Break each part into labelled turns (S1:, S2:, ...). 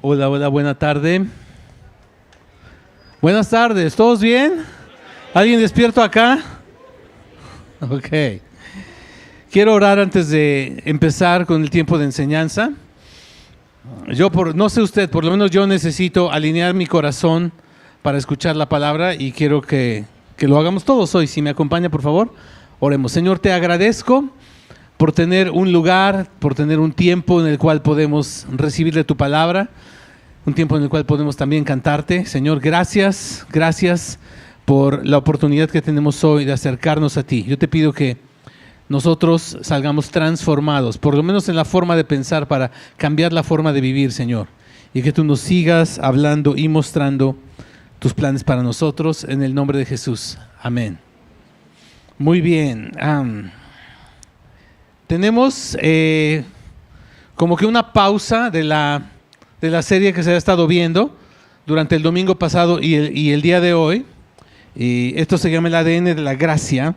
S1: Hola, hola, buena tarde. Buenas tardes, ¿todos bien? ¿Alguien despierto acá? Ok. Quiero orar antes de empezar con el tiempo de enseñanza. No sé usted, por lo menos yo necesito alinear mi corazón para escuchar la palabra y quiero que lo hagamos todos hoy. Si me acompaña, por favor, oremos. Señor, te agradezco por tener un lugar, por tener un tiempo en el cual podemos recibir de tu palabra, un tiempo en el cual podemos también cantarte. Señor, gracias por la oportunidad que tenemos hoy de acercarnos a ti. Yo te pido que nosotros salgamos transformados, por lo menos en la forma de pensar, para cambiar la forma de vivir, Señor. Y que tú nos sigas hablando y mostrando tus planes para nosotros, en el nombre de Jesús. Amén. Muy bien. Tenemos como que una pausa de la serie que se ha estado viendo durante el domingo pasado y el día de hoy. Y esto se llama el ADN de la gracia.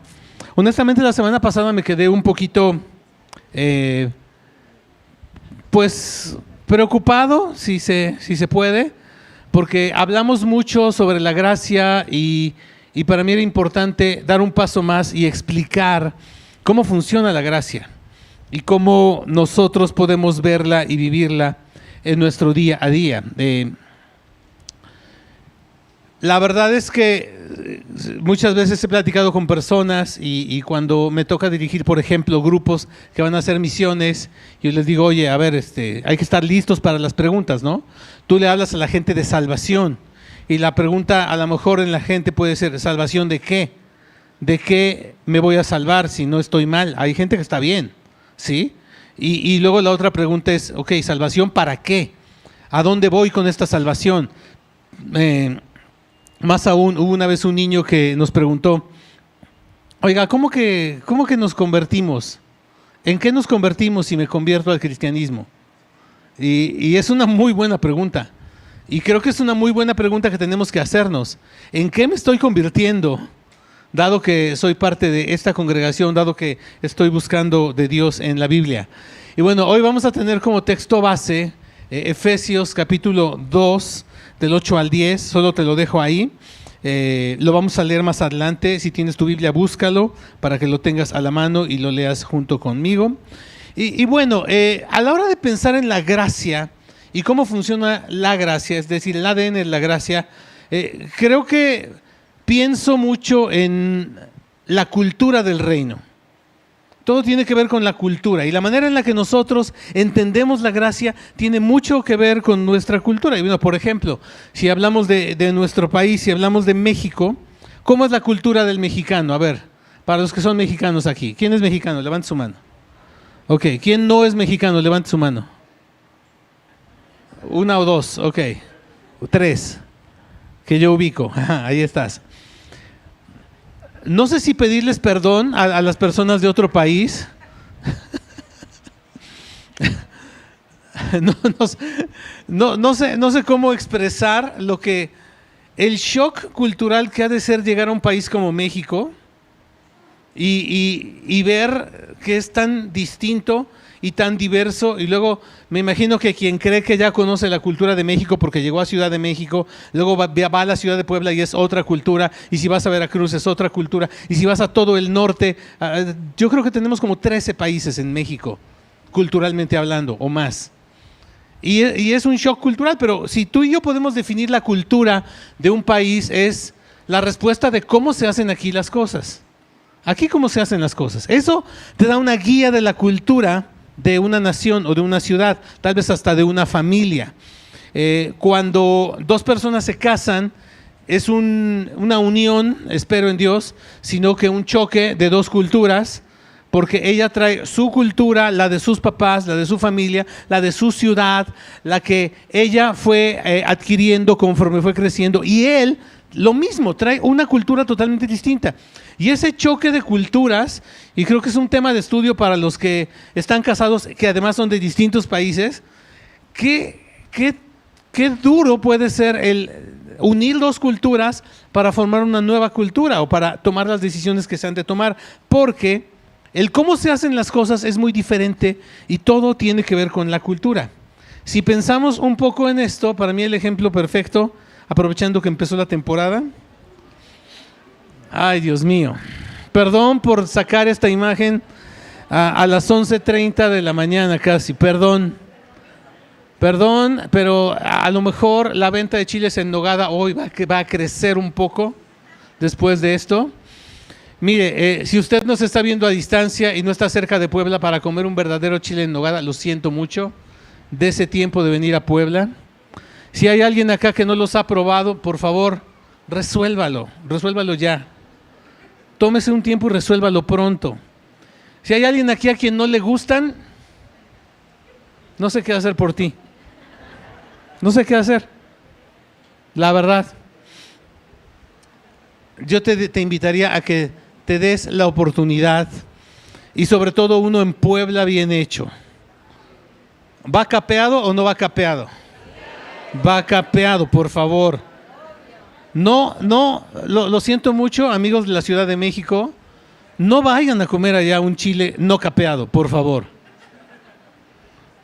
S1: Honestamente, la semana pasada me quedé un poquito, pues, preocupado, si se puede, porque hablamos mucho sobre la gracia y para mí era importante dar un paso más y explicar cómo funciona la gracia y cómo nosotros podemos verla y vivirla en nuestro día a día. La verdad es que muchas veces he platicado con personas y cuando me toca dirigir, por ejemplo, grupos que van a hacer misiones, yo les digo, oye, a ver, hay que estar listos para las preguntas, ¿no? Tú le hablas a la gente de salvación y la pregunta a lo mejor en la gente puede ser, ¿salvación de qué? ¿De qué me voy a salvar si no estoy mal? Hay gente que está bien, ¿sí? Y luego la otra pregunta es, ok, ¿salvación para qué? ¿A dónde voy con esta salvación? Más aún, hubo una vez un niño que nos preguntó, oiga, ¿cómo que nos convertimos? ¿En qué nos convertimos si me convierto al cristianismo? Y es una muy buena pregunta. Y creo que es una muy buena pregunta que tenemos que hacernos. ¿En qué me estoy convirtiendo? Dado que soy parte de esta congregación, dado que estoy buscando de Dios en la Biblia. Y bueno, hoy vamos a tener como texto base Efesios capítulo 2, del 8 al 10, solo te lo dejo ahí. Lo vamos a leer más adelante. Si tienes tu Biblia, búscalo para que lo tengas a la mano y lo leas junto conmigo. Y bueno, a la hora de pensar en la gracia y cómo funciona la gracia, es decir, el ADN de la gracia, creo que pienso mucho en la cultura del reino. Todo tiene que ver con la cultura y la manera en la que nosotros entendemos la gracia tiene mucho que ver con nuestra cultura. Y bueno, por ejemplo, si hablamos de nuestro país, si hablamos de México, ¿cómo es la cultura del mexicano? A ver, para los que son mexicanos aquí, ¿quién es mexicano? Levante su mano. Ok, ¿quién no es mexicano? Levante su mano. Una o dos, ok. Tres, que yo ubico. Ahí estás. No sé si pedirles perdón a las personas de otro país. No sé cómo expresar el shock cultural que ha de ser llegar a un país como México y ver que es tan distinto y tan diverso, y luego me imagino que quien cree que ya conoce la cultura de México porque llegó a Ciudad de México, luego va a la ciudad de Puebla y es otra cultura, y si vas a Veracruz es otra cultura, y si vas a todo el norte, yo creo que tenemos como 13 países en México, culturalmente hablando, o más. Y es un shock cultural, pero si tú y yo podemos definir la cultura de un país, es la respuesta de cómo se hacen aquí las cosas. Aquí cómo se hacen las cosas. Eso te da una guía de la cultura de una nación o de una ciudad, tal vez hasta de una familia. Cuando dos personas se casan, es una unión, espero en Dios, sino que un choque de dos culturas, porque ella trae su cultura, la de sus papás, la de su familia, la de su ciudad, la que ella fue adquiriendo conforme fue creciendo, y él lo mismo, trae una cultura totalmente distinta. Y ese choque de culturas, y creo que es un tema de estudio para los que están casados, que además son de distintos países, qué duro puede ser el unir dos culturas para formar una nueva cultura o para tomar las decisiones que se han de tomar, porque el cómo se hacen las cosas es muy diferente y todo tiene que ver con la cultura. Si pensamos un poco en esto, para mí el ejemplo perfecto, aprovechando que empezó la temporada. Ay, Dios mío. Perdón por sacar esta imagen a las 11:30 de la mañana casi, perdón, pero a lo mejor la venta de chiles en nogada hoy va a crecer un poco después de esto. Mire, si usted nos está viendo a distancia y no está cerca de Puebla para comer un verdadero chile en nogada, lo siento mucho, dese tiempo de venir a Puebla. Si hay alguien acá que no los ha probado, por favor, resuélvalo ya. Tómese un tiempo y resuélvalo pronto. Si hay alguien aquí a quien no le gustan, no sé qué hacer por ti. No sé qué hacer. La verdad. Yo te invitaría a que te des la oportunidad y sobre todo uno en Puebla bien hecho. ¿Va capeado o no va capeado? Va capeado, por favor. No, lo siento mucho, amigos de la Ciudad de México. No vayan a comer allá un chile no capeado, por favor.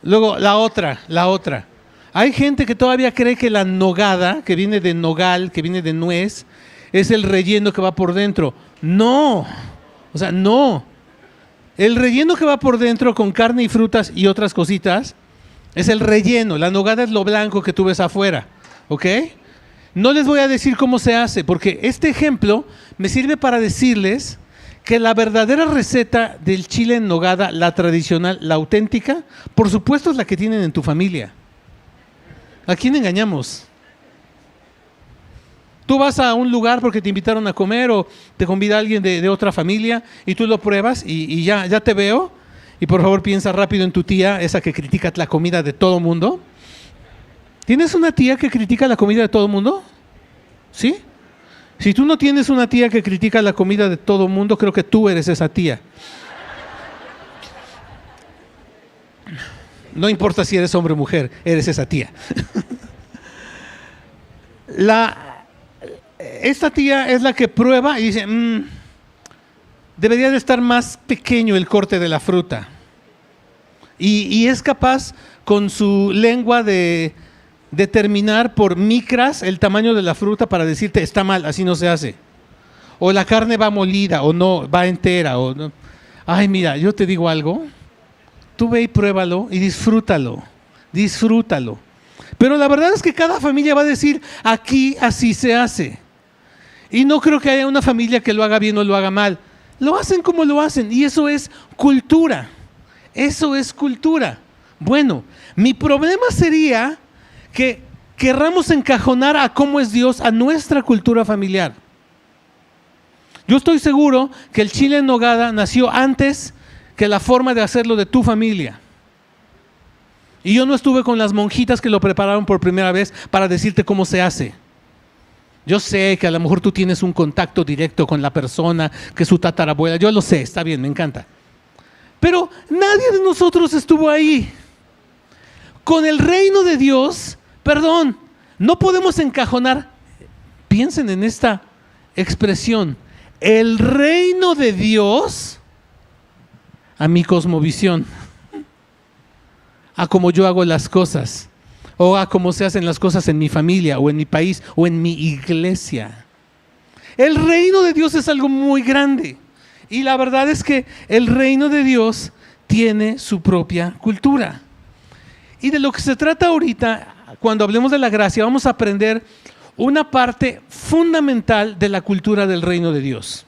S1: Luego, la otra. Hay gente que todavía cree que la nogada, que viene de nogal, que viene de nuez, es el relleno que va por dentro. No. El relleno que va por dentro con carne y frutas y otras cositas es el relleno. La nogada es lo blanco que tú ves afuera, ¿ok? No les voy a decir cómo se hace, porque este ejemplo me sirve para decirles que la verdadera receta del chile en nogada, la tradicional, la auténtica, por supuesto es la que tienen en tu familia. ¿A quién engañamos? Tú vas a un lugar porque te invitaron a comer o te convida alguien de otra familia y tú lo pruebas y ya te veo. Y por favor piensa rápido en tu tía, esa que critica la comida de todo mundo. ¿Tienes una tía que critica la comida de todo mundo? ¿Sí? Si tú no tienes una tía que critica la comida de todo mundo, creo que tú eres esa tía. No importa si eres hombre o mujer, eres esa tía. Esta tía es la que prueba y dice, debería de estar más pequeño el corte de la fruta. Y es capaz con su lengua de determinar por micras el tamaño de la fruta para decirte está mal, así no se hace. O la carne va molida o no, va entera. O no. Ay, mira, yo te digo algo. Tú ve y pruébalo y disfrútalo. Pero la verdad es que cada familia va a decir, aquí así se hace. Y no creo que haya una familia que lo haga bien o lo haga mal. Lo hacen como lo hacen y eso es cultura. Bueno, mi problema sería que querramos encajonar a cómo es Dios a nuestra cultura familiar. Yo estoy seguro que el chile en nogada nació antes que la forma de hacerlo de tu familia. Y yo no estuve con las monjitas que lo prepararon por primera vez para decirte cómo se hace. Yo sé que a lo mejor tú tienes un contacto directo con la persona, que es su tatarabuela. Yo lo sé, está bien, me encanta. Pero nadie de nosotros estuvo ahí. Con el reino de Dios, no podemos encajonar. Piensen en esta expresión. El reino de Dios a mi cosmovisión, a cómo yo hago las cosas, o a cómo se hacen las cosas en mi familia, o en mi país, o en mi iglesia. El reino de Dios es algo muy grande. Y la verdad es que el reino de Dios tiene su propia cultura. Y de lo que se trata ahorita, cuando hablemos de la gracia, vamos a aprender una parte fundamental de la cultura del reino de Dios.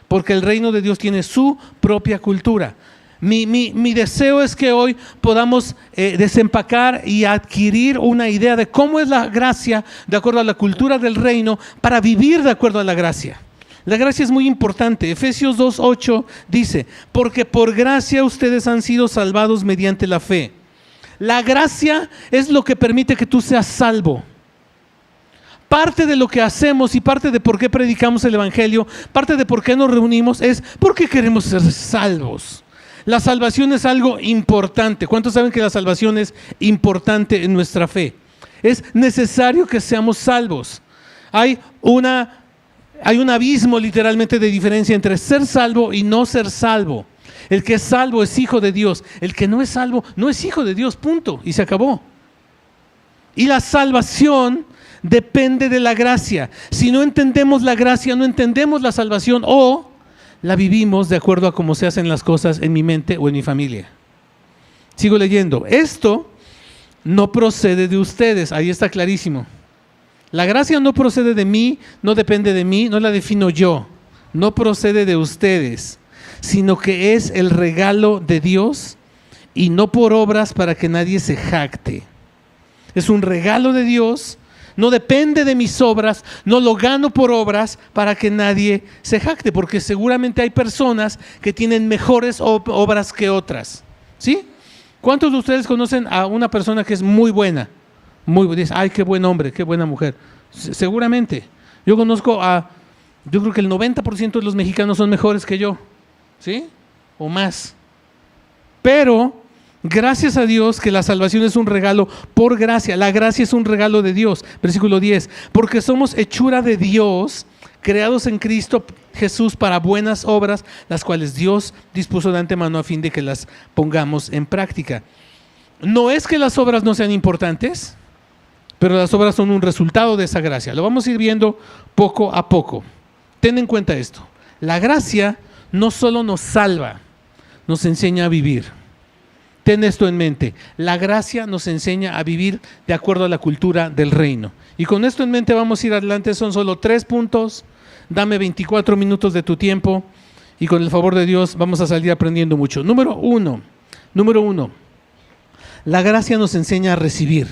S1: Porque el reino de Dios tiene su propia cultura. Mi deseo es que hoy podamos desempacar y adquirir una idea de cómo es la gracia de acuerdo a la cultura del reino para vivir de acuerdo a la gracia. La gracia es muy importante. Efesios 2:8 dice, porque por gracia ustedes han sido salvados mediante la fe. La gracia es lo que permite que tú seas salvo. Parte de lo que hacemos y parte de por qué predicamos el evangelio, parte de por qué nos reunimos es porque queremos ser salvos. La salvación es algo importante. ¿Cuántos saben que la salvación es importante en nuestra fe? Es necesario que seamos salvos. Hay un abismo literalmente de diferencia entre ser salvo y no ser salvo. El que es salvo es hijo de Dios. El que no es salvo no es hijo de Dios, punto. Y se acabó. Y la salvación depende de la gracia. Si no entendemos la gracia, no entendemos la salvación, o la vivimos de acuerdo a cómo se hacen las cosas en mi mente o en mi familia. Sigo leyendo. Esto no procede de ustedes. Ahí está clarísimo. La gracia no procede de mí, no depende de mí, no la defino yo. No procede de ustedes, sino que es el regalo de Dios, y no por obras para que nadie se jacte. Es un regalo de Dios, no depende de mis obras, no lo gano por obras para que nadie se jacte, porque seguramente hay personas que tienen mejores obras que otras. ¿Sí? ¿Cuántos de ustedes conocen a una persona que es muy buena? Dice, ay, qué buen hombre, qué buena mujer. Seguramente. Yo creo que el 90% de los mexicanos son mejores que yo. ¿Sí? O más. Pero gracias a Dios que la salvación es un regalo por gracia. La gracia es un regalo de Dios. Versículo 10. Porque somos hechura de Dios, creados en Cristo Jesús para buenas obras, las cuales Dios dispuso de antemano a fin de que las pongamos en práctica. No es que las obras no sean importantes, pero las obras son un resultado de esa gracia. Lo vamos a ir viendo poco a poco. Ten en cuenta esto. La gracia no solo nos salva, nos enseña a vivir. Ten esto en mente. La gracia nos enseña a vivir de acuerdo a la cultura del reino. Y con esto en mente vamos a ir adelante. Son solo 3 puntos. Dame 24 minutos de tu tiempo y con el favor de Dios vamos a salir aprendiendo mucho. Número uno. La gracia nos enseña a recibir.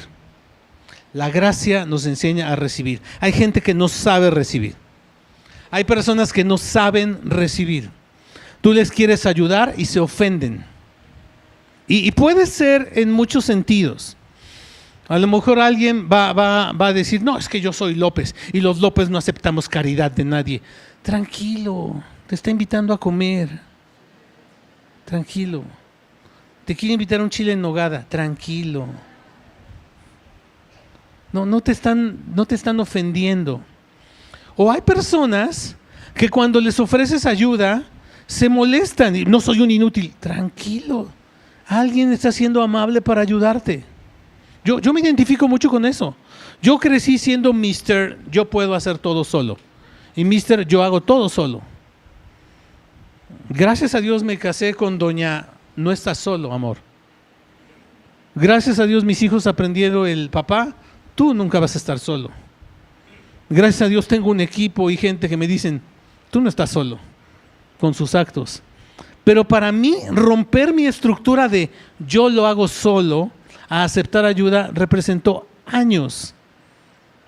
S1: La gracia nos enseña a recibir. Hay gente que no sabe recibir. Hay personas que no saben recibir. Tú les quieres ayudar y se ofenden. Y puede ser en muchos sentidos. A lo mejor alguien va a decir, no, es que yo soy López y los López no aceptamos caridad de nadie. Tranquilo, te está invitando a comer. Tranquilo. Te quiere invitar a un chile en nogada. Tranquilo. No te están ofendiendo. O hay personas que cuando les ofreces ayuda se molestan y no soy un inútil. Tranquilo. Alguien está siendo amable para ayudarte. Yo me identifico mucho con eso. Yo crecí siendo Mr. Yo puedo hacer todo solo. Y Mr. Yo hago todo solo. Gracias a Dios me casé con doña No estás solo, amor. Gracias a Dios mis hijos aprendieron el papá, tú nunca vas a estar solo. Gracias a Dios tengo un equipo y gente que me dicen, tú no estás solo con sus actos. Pero para mí romper mi estructura de yo lo hago solo a aceptar ayuda representó años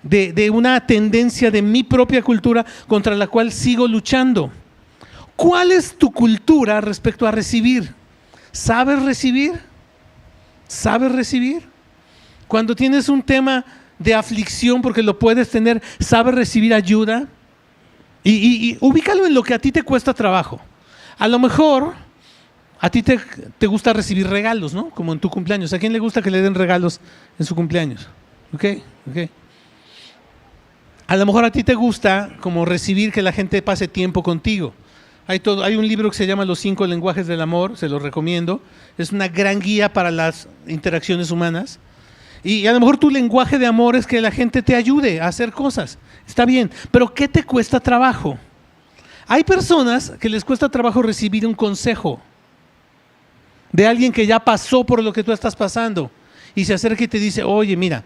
S1: de una tendencia de mi propia cultura contra la cual sigo luchando. ¿Cuál es tu cultura respecto a recibir? ¿Sabes recibir? ¿Sabes recibir? Cuando tienes un tema de aflicción, porque lo puedes tener, ¿sabes recibir ayuda? Y ubícalo en lo que a ti te cuesta trabajo. A lo mejor a ti te gusta recibir regalos, ¿no? Como en tu cumpleaños. ¿A quién le gusta que le den regalos en su cumpleaños? ¿Ok? A lo mejor a ti te gusta como recibir que la gente pase tiempo contigo. Hay un libro que se llama Los 5 lenguajes del amor, se lo recomiendo. Es una gran guía para las interacciones humanas. Y a lo mejor tu lenguaje de amor es que la gente te ayude a hacer cosas. Está bien, pero ¿qué te cuesta trabajo? Hay personas que les cuesta trabajo recibir un consejo de alguien que ya pasó por lo que tú estás pasando y se acerca y te dice, oye, mira,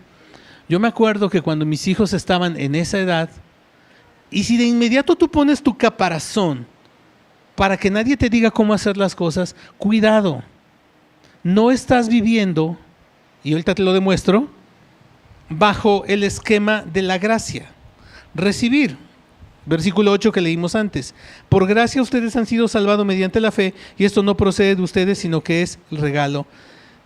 S1: yo me acuerdo que cuando mis hijos estaban en esa edad, y si de inmediato tú pones tu caparazón para que nadie te diga cómo hacer las cosas, cuidado, no estás viviendo, y ahorita te lo demuestro, bajo el esquema de la gracia. Recibir, versículo 8 que leímos antes. Por gracia ustedes han sido salvados mediante la fe, y esto no procede de ustedes, sino que es el regalo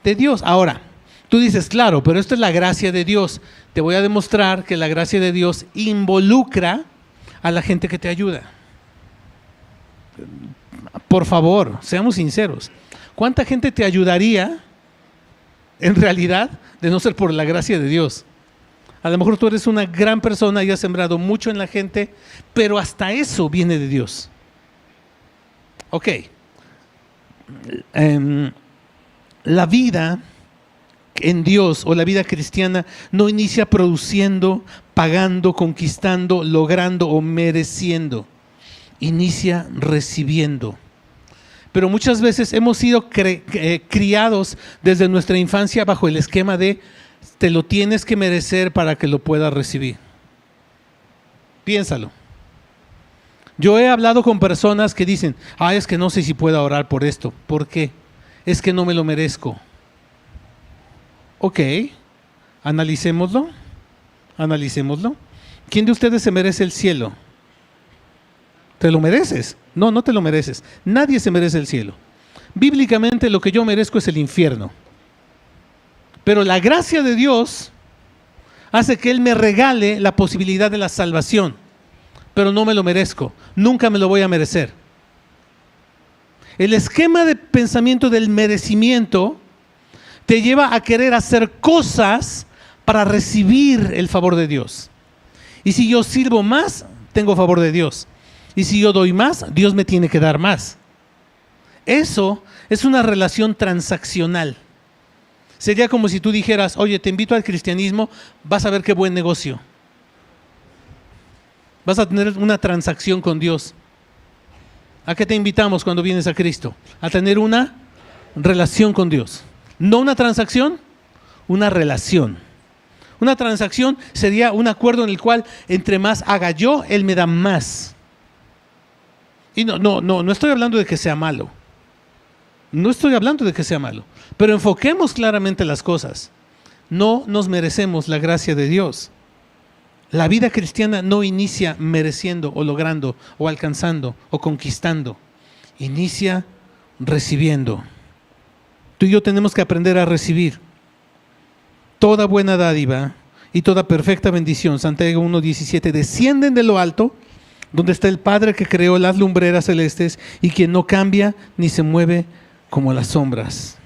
S1: de Dios. Ahora, tú dices, claro, pero esto es la gracia de Dios. Te voy a demostrar que la gracia de Dios involucra a la gente que te ayuda. Por favor, seamos sinceros. ¿Cuánta gente te ayudaría en realidad de no ser por la gracia de Dios? A lo mejor tú eres una gran persona y has sembrado mucho en la gente, pero hasta eso viene de Dios. Ok. La vida en Dios o la vida cristiana no inicia produciendo, pagando, conquistando, logrando o mereciendo. Inicia recibiendo. Pero muchas veces hemos sido criados desde nuestra infancia bajo el esquema de te lo tienes que merecer para que lo puedas recibir. Piénsalo. Yo he hablado con personas que dicen, es que no sé si puedo orar por esto. ¿Por qué? Es que no me lo merezco. Ok, analicémoslo. ¿Quién de ustedes se merece el cielo? ¿Te lo mereces? No, no te lo mereces. Nadie se merece el cielo. Bíblicamente lo que yo merezco es el infierno. Pero la gracia de Dios hace que Él me regale la posibilidad de la salvación. Pero no me lo merezco. Nunca me lo voy a merecer. El esquema de pensamiento del merecimiento te lleva a querer hacer cosas para recibir el favor de Dios. Y si yo sirvo más, tengo favor de Dios. Y si yo doy más, Dios me tiene que dar más. Eso es una relación transaccional. Sería como si tú dijeras, oye, te invito al cristianismo, vas a ver qué buen negocio. Vas a tener una transacción con Dios. ¿A qué te invitamos cuando vienes a Cristo? A tener una relación con Dios. No una transacción, una relación. Una transacción sería un acuerdo en el cual entre más haga yo, Él me da más. Y no estoy hablando de que sea malo. No estoy hablando de que sea malo. Pero enfoquemos claramente las cosas. No nos merecemos la gracia de Dios. La vida cristiana no inicia mereciendo o logrando o alcanzando o conquistando. Inicia recibiendo. Tú y yo tenemos que aprender a recibir. Toda buena dádiva y toda perfecta bendición, Santiago 1:17, descienden de lo alto, donde está el Padre que creó las lumbreras celestes y quien no cambia ni se mueve como las sombras.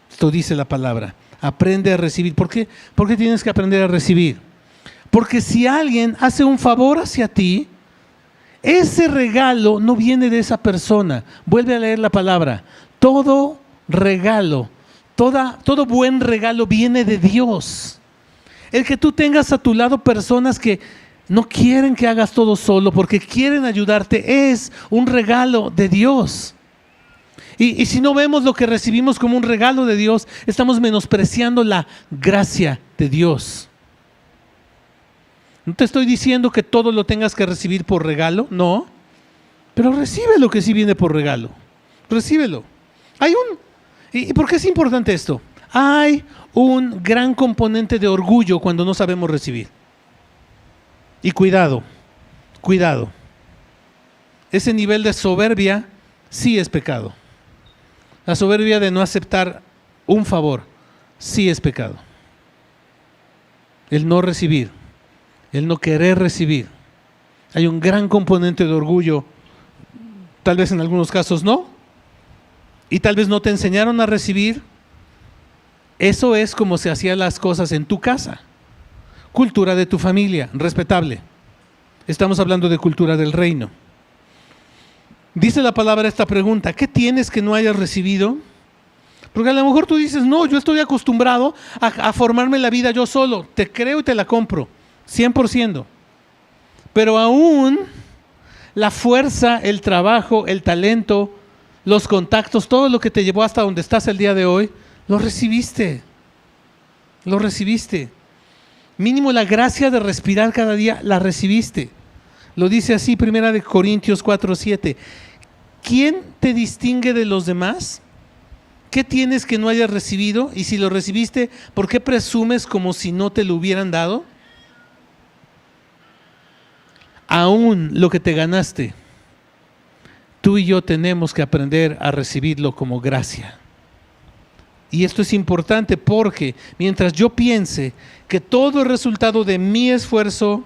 S1: Esto dice la palabra. Aprende a recibir. ¿Por qué? ¿Por qué tienes que aprender a recibir? Porque si alguien hace un favor hacia ti, ese regalo no viene de esa persona. Vuelve a leer la palabra. Todo regalo, todo buen regalo viene de Dios. El que tú tengas a tu lado personas que no quieren que hagas todo solo porque quieren ayudarte es un regalo de Dios. Y si no vemos lo que recibimos como un regalo de Dios, estamos menospreciando la gracia de Dios. No te estoy diciendo que todo lo tengas que recibir por regalo, no. Pero recibe lo que sí viene por regalo. Recíbelo. ¿Y por qué es importante esto? Hay un gran componente de orgullo cuando no sabemos recibir. Y cuidado. Ese nivel de soberbia sí es pecado. La soberbia de no aceptar un favor sí es pecado. El no recibir, el no querer recibir. Hay un gran componente de orgullo, tal vez en algunos casos no, y tal vez no te enseñaron a recibir. Eso es como se hacían las cosas en tu casa. Cultura de tu familia, respetable. Estamos hablando de cultura del reino. Dice la palabra esta pregunta: ¿qué tienes que no hayas recibido? Porque a lo mejor tú dices, no, yo estoy acostumbrado a formarme la vida yo solo. Te creo y te la compro, 100%. Pero aún la fuerza, el trabajo, el talento, los contactos, todo lo que te llevó hasta donde estás el día de hoy, lo recibiste. Mínimo la gracia de respirar cada día, la recibiste. Lo dice así, 1 Corintios 4:7. ¿Quién te distingue de los demás? ¿Qué tienes que no hayas recibido? Y si lo recibiste, ¿por qué presumes como si no te lo hubieran dado? Aún lo que te ganaste, tú y yo tenemos que aprender a recibirlo como gracia. Y esto es importante porque mientras yo piense que todo es resultado de mi esfuerzo,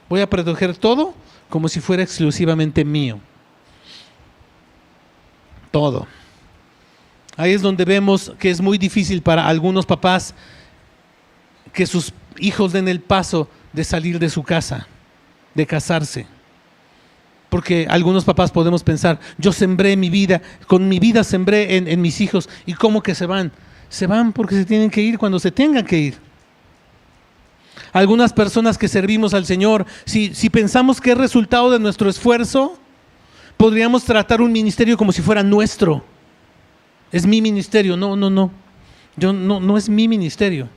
S1: voy a proteger todo como si fuera exclusivamente mío. Todo. Ahí es donde vemos que es muy difícil para algunos papás que sus hijos den el paso de salir de su casa, de casarse. Porque algunos papás podemos pensar, yo sembré mi vida, con mi vida sembré en mis hijos, ¿y cómo que se van? se van porque se tienen que ir cuando se tengan que ir. Algunas personas que servimos al Señor, si pensamos que es resultado de nuestro esfuerzo, podríamos tratar un ministerio como si fuera nuestro. Es mi ministerio. No. No es mi ministerio.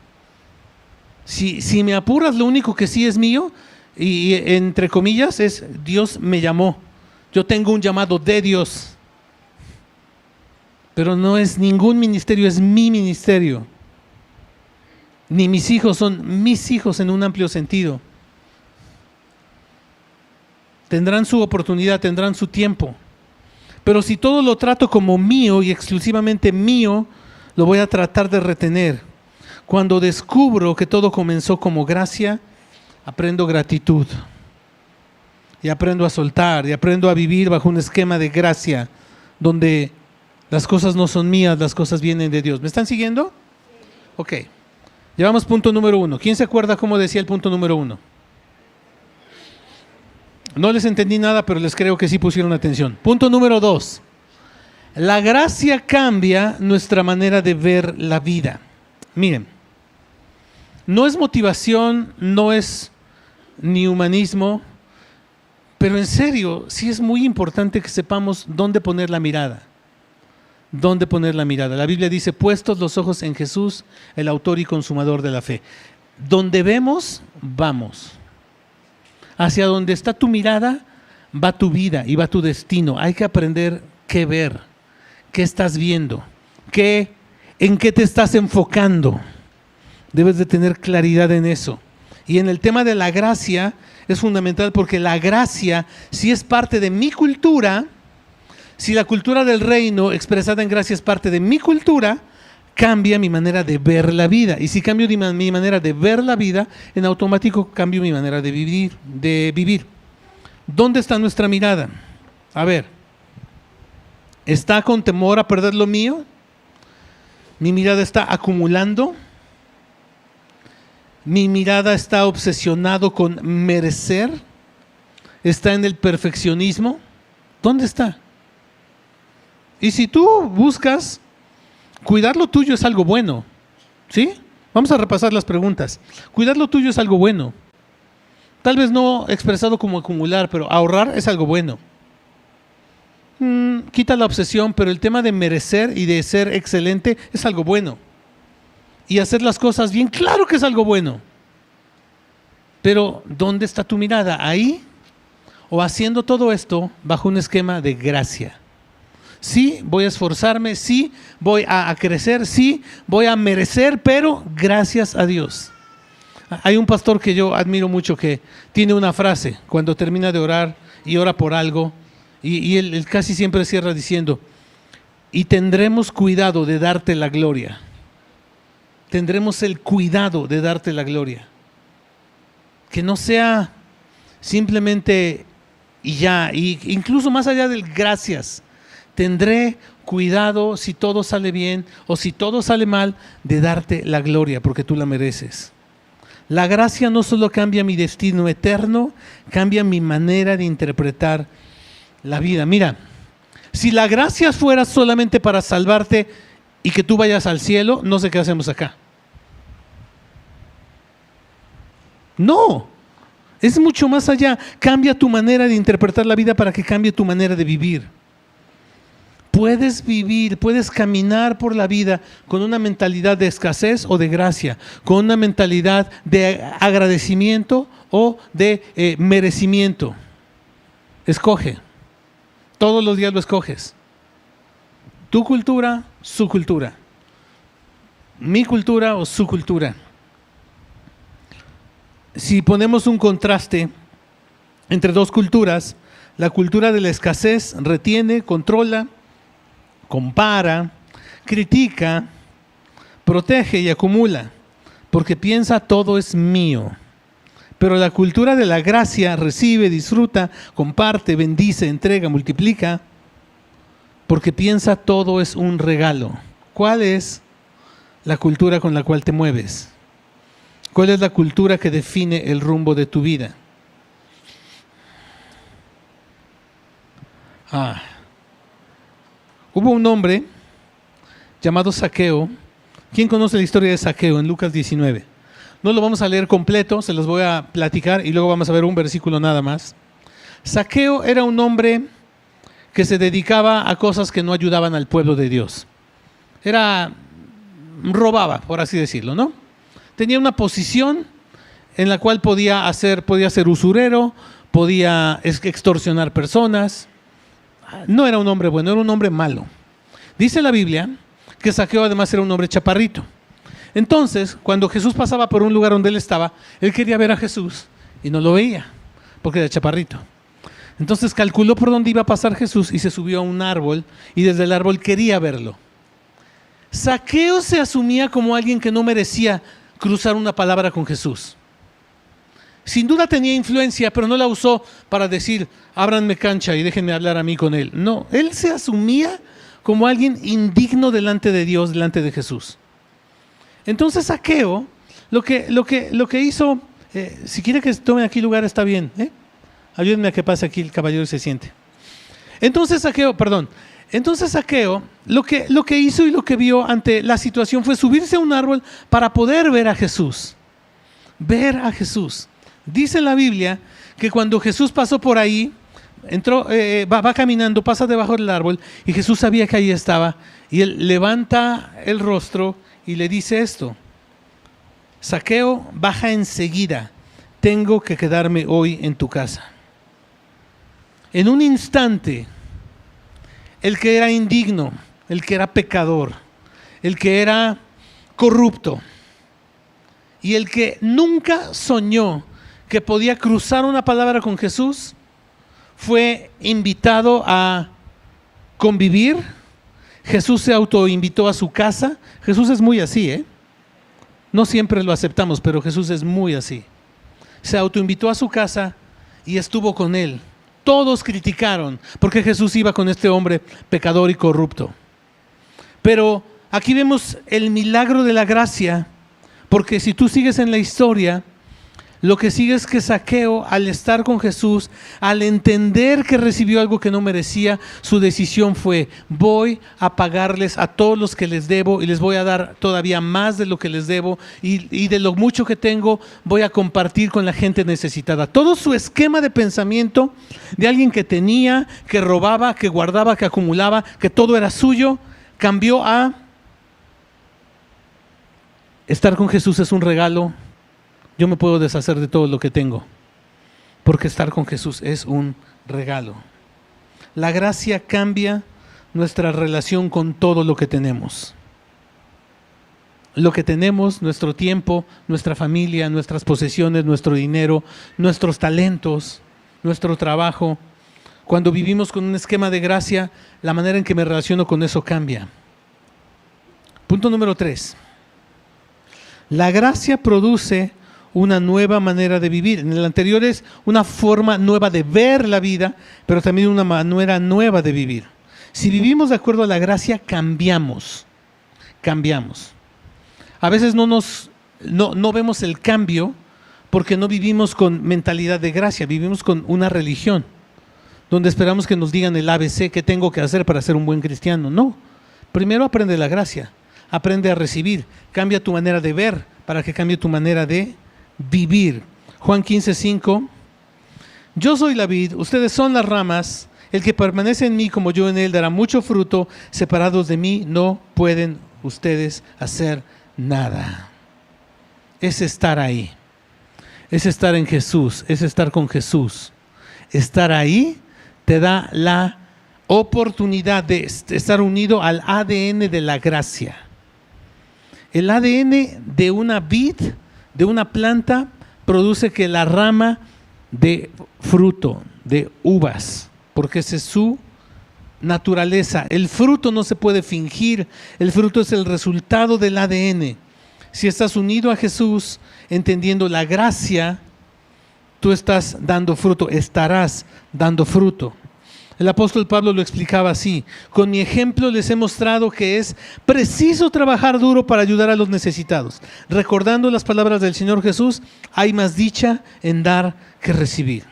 S1: Si me apuras, lo único que sí es mío, y entre comillas, es Dios me llamó. Yo tengo un llamado de Dios. Pero no es ningún ministerio, es mi ministerio. Ni mis hijos son mis hijos en un amplio sentido. Tendrán su oportunidad, tendrán su tiempo. Pero si todo lo trato como mío y exclusivamente mío, lo voy a tratar de retener. Cuando descubro que todo comenzó como gracia, aprendo gratitud. Y aprendo a soltar, y aprendo a vivir bajo un esquema de gracia, donde las cosas no son mías, las cosas vienen de Dios. ¿Me están siguiendo? Ok. Llevamos punto número 1. ¿Quién se acuerda cómo decía el punto número 1? No les entendí nada, pero les creo que sí pusieron atención. Punto número 2. La gracia cambia nuestra manera de ver la vida. Miren, no es motivación, no es ni humanismo, pero en serio, sí es muy importante que sepamos dónde poner la mirada. ¿Dónde poner la mirada? La Biblia dice, puestos los ojos en Jesús, el autor y consumador de la fe. Donde vemos, vamos. Hacia donde está tu mirada, va tu vida y va tu destino. Hay que aprender qué ver, qué estás viendo, en qué te estás enfocando. Debes de tener claridad en eso. Y en el tema de la gracia es fundamental, porque la gracia, si es parte de mi cultura, si la cultura del reino expresada en gracia es parte de mi cultura, cambia mi manera de ver la vida. Y si cambio mi manera de ver la vida, en automático cambio mi manera de vivir. ¿Dónde está nuestra mirada? A ver, ¿está con temor a perder lo mío? ¿Mi mirada está acumulando? ¿Mi mirada está obsesionado con merecer? ¿Está en el perfeccionismo? ¿Dónde está? Y si tú buscas, cuidar lo tuyo es algo bueno, ¿sí? Vamos a repasar las preguntas. Cuidar lo tuyo es algo bueno. Tal vez no expresado como acumular, pero ahorrar es algo bueno. Quita la obsesión, pero el tema de merecer y de ser excelente es algo bueno. Y hacer las cosas bien, claro que es algo bueno. Pero ¿dónde está tu mirada? ¿Ahí? ¿O haciendo todo esto bajo un esquema de gracia? Sí, voy a esforzarme, sí, voy a crecer, sí, voy a merecer, pero gracias a Dios. Hay un pastor que yo admiro mucho que tiene una frase cuando termina de orar y ora por algo, y él casi siempre cierra diciendo, y tendremos cuidado de darte la gloria. Tendremos el cuidado de darte la gloria. Que no sea simplemente y ya, y incluso más allá del gracias. Tendré cuidado, si todo sale bien o si todo sale mal, de darte la gloria, porque tú la mereces. La gracia no solo cambia mi destino eterno, cambia mi manera de interpretar la vida. Mira, si la gracia fuera solamente para salvarte y que tú vayas al cielo, no sé qué hacemos acá. No, es mucho más allá. Cambia tu manera de interpretar la vida para que cambie tu manera de vivir. Puedes vivir, puedes caminar por la vida con una mentalidad de escasez o de gracia, con una mentalidad de agradecimiento o de merecimiento. Escoge. Todos los días lo escoges. Tu cultura, su cultura. Mi cultura o su cultura. Si ponemos un contraste entre dos culturas, la cultura de la escasez retiene, controla, compara, critica, protege y acumula, porque piensa todo es mío. Pero la cultura de la gracia recibe, disfruta, comparte, bendice, entrega, multiplica, porque piensa todo es un regalo. ¿Cuál es la cultura con la cual te mueves? ¿Cuál es la cultura que define el rumbo de tu vida? Hubo un hombre llamado Zaqueo ¿Quién conoce la historia de Zaqueo en Lucas 19? No lo vamos a leer completo, se los voy a platicar y luego vamos a ver un versículo nada más. Zaqueo era un hombre que se dedicaba a cosas que no ayudaban al pueblo de Dios. Robaba, por así decirlo, ¿no? Tenía una posición en la cual podía ser usurero, podía extorsionar personas. No era un hombre bueno, era un hombre malo. Dice la Biblia que Zaqueo además era un hombre chaparrito. Entonces, cuando Jesús pasaba por un lugar donde él estaba, él quería ver a Jesús y no lo veía, porque era chaparrito. Entonces calculó por dónde iba a pasar Jesús y se subió a un árbol y desde el árbol quería verlo. Zaqueo se asumía como alguien que no merecía cruzar una palabra con Jesús. Sin duda tenía influencia, pero no la usó para decir, ábranme cancha y déjenme hablar a mí con él. No, él se asumía como alguien indigno delante de Dios, delante de Jesús. Entonces Zaqueo, lo que hizo, si quiere que tome aquí lugar está bien, ayúdenme a que pase aquí el caballero y se siente. Entonces Zaqueo, lo que hizo y lo que vio ante la situación fue subirse a un árbol para poder ver a Jesús. Ver a Jesús. Dice la Biblia que cuando Jesús pasó por ahí, entró, va caminando, pasa debajo del árbol y Jesús sabía que ahí estaba y él levanta el rostro y le dice esto: Zaqueo, baja enseguida, tengo que quedarme hoy en tu casa. En un instante, el que era indigno, el que era pecador, el que era corrupto y el que nunca soñó que podía cruzar una palabra con Jesús, fue invitado a convivir. Jesús se autoinvitó a su casa. Jesús es muy así, no siempre lo aceptamos, pero Jesús es muy así. Se autoinvitó a su casa y estuvo con él. Todos criticaron porque Jesús iba con este hombre pecador y corrupto. Pero aquí vemos el milagro de la gracia, porque si tú sigues en la historia, lo que sigue es que Zaqueo, al estar con Jesús, al entender que recibió algo que no merecía, su decisión fue: voy a pagarles a todos los que les debo y les voy a dar todavía más de lo que les debo y de lo mucho que tengo voy a compartir con la gente necesitada. Todo su esquema de pensamiento de alguien que tenía, que robaba, que guardaba, que acumulaba, que todo era suyo, cambió a: estar con Jesús es un regalo. Yo me puedo deshacer de todo lo que tengo, porque estar con Jesús es un regalo. La gracia cambia nuestra relación con todo lo que tenemos. Lo que tenemos, nuestro tiempo, nuestra familia, nuestras posesiones, nuestro dinero, nuestros talentos, nuestro trabajo. Cuando vivimos con un esquema de gracia, la manera en que me relaciono con eso cambia. Punto número 3. La gracia produce una nueva manera de vivir. En el anterior es una forma nueva de ver la vida, pero también una manera nueva de vivir. Si vivimos de acuerdo a la gracia, cambiamos. A veces no vemos el cambio porque no vivimos con mentalidad de gracia, vivimos con una religión, donde esperamos que nos digan el ABC, qué tengo que hacer para ser un buen cristiano. No, primero aprende la gracia, aprende a recibir, cambia tu manera de ver para que cambie tu manera de vivir. Juan 15:5: yo soy la vid, ustedes son las ramas, el que permanece en mí como yo en él dará mucho fruto, separados de mí no pueden ustedes hacer nada. Es estar ahí, es estar en Jesús, es estar con Jesús. Estar ahí te da la oportunidad de estar unido al ADN de la gracia. El ADN de una vid, de una planta, produce que la rama dé fruto, de uvas, porque esa es su naturaleza. El fruto no se puede fingir, el fruto es el resultado del ADN. Si estás unido a Jesús, entendiendo la gracia, tú estás dando fruto, estarás dando fruto. El apóstol Pablo lo explicaba así: con mi ejemplo les he mostrado que es preciso trabajar duro para ayudar a los necesitados. Recordando las palabras del Señor Jesús: hay más dicha en dar que recibir.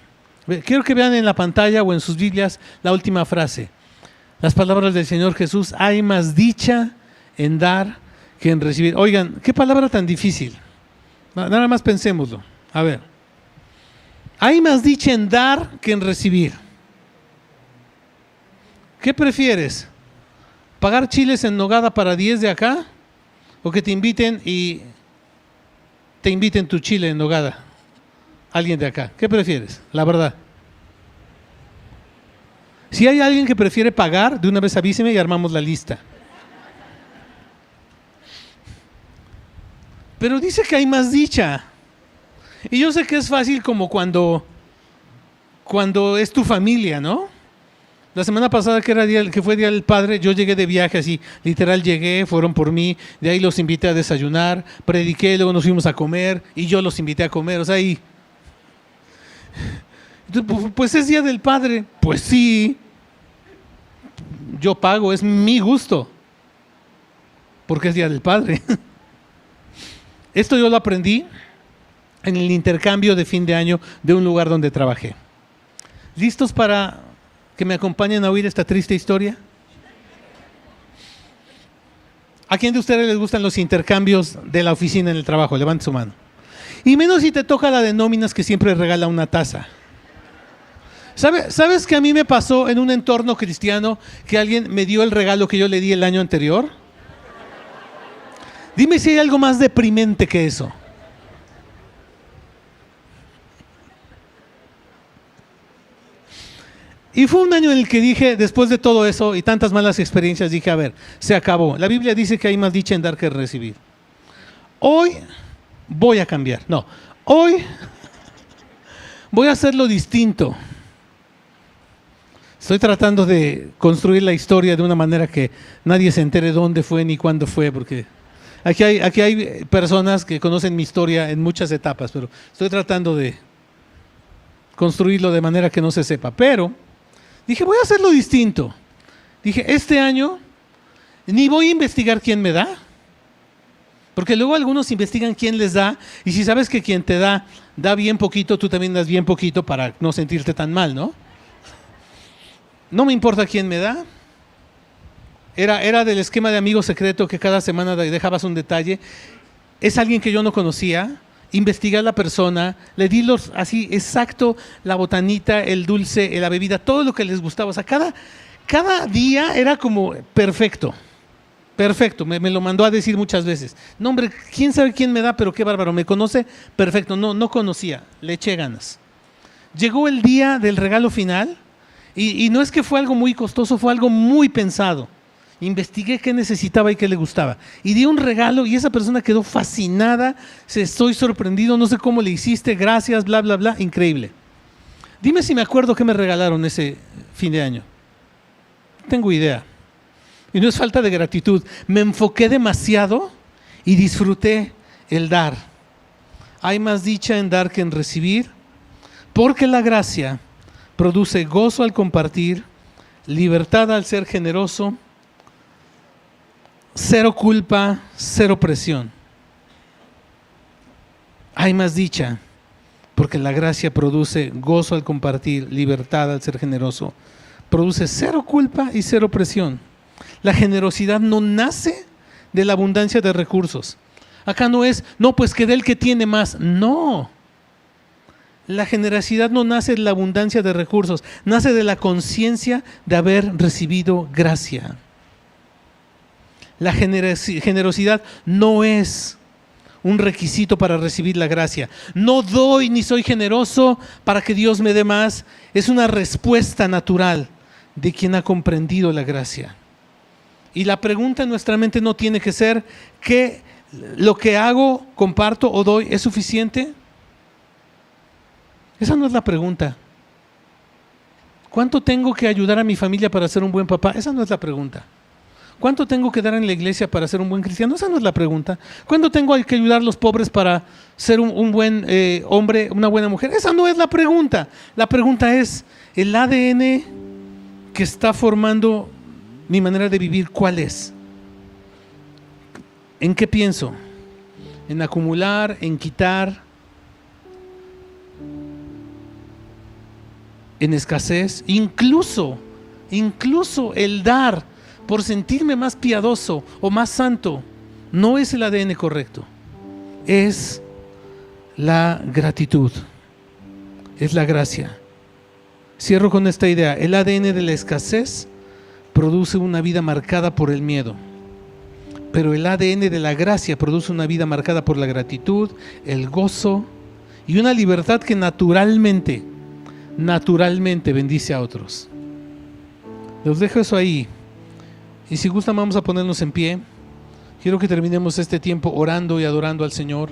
S1: Quiero que vean en la pantalla o en sus Biblias la última frase. Las palabras del Señor Jesús: hay más dicha en dar que en recibir. Oigan, qué palabra tan difícil. Nada más pensémoslo. A ver. Hay más dicha en dar que en recibir. ¿Qué prefieres? ¿Pagar chiles en nogada para 10 de acá? ¿O que te inviten y te inviten tu chile en nogada? Alguien de acá. ¿Qué prefieres? La verdad. Si hay alguien que prefiere pagar, de una vez avíseme y armamos la lista. Pero dice que hay más dicha. Y yo sé que es fácil como cuando es tu familia, ¿no? La semana pasada que fue Día del Padre, yo llegué de viaje así, literal llegué, fueron por mí, de ahí los invité a desayunar, prediqué, luego nos fuimos a comer y yo los invité a comer, o sea, y pues es Día del Padre, pues sí, yo pago, es mi gusto, porque es Día del Padre. Esto yo lo aprendí en el intercambio de fin de año de un lugar donde trabajé. ¿Listos para que me acompañen a oír esta triste historia? ¿A quién de ustedes les gustan los intercambios de la oficina en el trabajo? Levante su mano. Y menos si te toca la de nóminas que siempre regala una taza. ¿Sabes que a mí me pasó en un entorno cristiano que alguien me dio el regalo que yo le di el año anterior? Dime si hay algo más deprimente que eso. Y fue un año en el que dije, después de todo eso y tantas malas experiencias, dije, a ver, se acabó. La Biblia dice que hay más dicha en dar que en recibir. Hoy voy a cambiar. No, hoy voy a hacerlo distinto. Estoy tratando de construir la historia de una manera que nadie se entere dónde fue ni cuándo fue, porque aquí hay personas que conocen mi historia en muchas etapas, pero estoy tratando de construirlo de manera que no se sepa. Pero dije, voy a hacerlo distinto. Dije, este año ni voy a investigar quién me da, porque luego algunos investigan quién les da, y si sabes que quien te da bien poquito, tú también das bien poquito para no sentirte tan mal, ¿no? No me importa quién me da. Era del esquema de amigo secreto que cada semana dejabas un detalle. Es alguien que yo no conocía. Investigué a la persona, le di así exacto, la botanita, el dulce, la bebida, todo lo que les gustaba. O sea, cada día era como perfecto. Perfecto, me lo mandó a decir muchas veces. No, hombre, quién sabe quién me da, pero qué bárbaro, me conoce perfecto. No conocía, le eché ganas. Llegó el día del regalo final y no es que fue algo muy costoso, fue algo muy pensado. Investigué qué necesitaba y qué le gustaba. Y di un regalo y esa persona quedó fascinada. Estoy sorprendido, no sé cómo le hiciste, gracias, bla, bla, bla. Increíble. Dime si me acuerdo qué me regalaron ese fin de año. No tengo idea. Y no es falta de gratitud. Me enfoqué demasiado y disfruté el dar. Hay más dicha en dar que en recibir, porque la gracia produce gozo al compartir, libertad al ser generoso, cero culpa, cero presión. Hay más dicha, porque la gracia produce gozo al compartir, libertad al ser generoso, produce cero culpa y cero presión. La generosidad no nace de la abundancia de recursos. Acá no es, no, pues que dé el que tiene más. No. La generosidad no nace de la abundancia de recursos, nace de la conciencia de haber recibido gracia. La generosidad no es un requisito para recibir la gracia. No doy ni soy generoso para que Dios me dé más. Es una respuesta natural de quien ha comprendido la gracia. Y la pregunta en nuestra mente no tiene que ser ¿que lo que hago, comparto o doy es suficiente? Esa no es la pregunta. ¿Cuánto tengo que ayudar a mi familia para ser un buen papá? Esa no es la pregunta. ¿Cuánto tengo que dar en la iglesia para ser un buen cristiano? Esa no es la pregunta. ¿Cuánto tengo que ayudar a los pobres para ser un buen hombre, una buena mujer? Esa no es la pregunta. La pregunta es, ¿el ADN que está formando mi manera de vivir, cuál es? ¿En qué pienso? ¿En acumular? ¿En quitar? ¿En escasez? Incluso el dar por sentirme más piadoso o más santo, No es el ADN correcto, es la gratitud, es la gracia. Cierro con esta idea: el ADN de la escasez produce una vida marcada por el miedo, pero el ADN de la gracia produce una vida marcada por la gratitud, el gozo y una libertad que naturalmente bendice a otros. Les dejo eso ahí, y si gustan vamos a ponernos en pie. Quiero que terminemos este tiempo orando y adorando al Señor.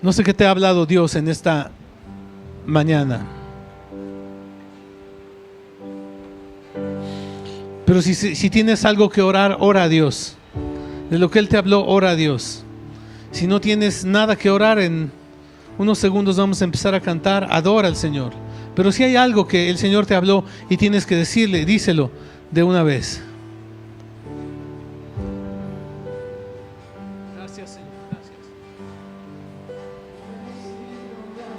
S1: No sé qué te ha hablado Dios en esta mañana, pero si tienes algo que orar, ora a Dios. De lo que Él te habló, ora a Dios. Si no tienes nada que orar, en unos segundos vamos a empezar a cantar, adora al Señor. Pero si hay algo que el Señor te habló y tienes que decirle, díselo de una vez. Gracias, Señor. Gracias.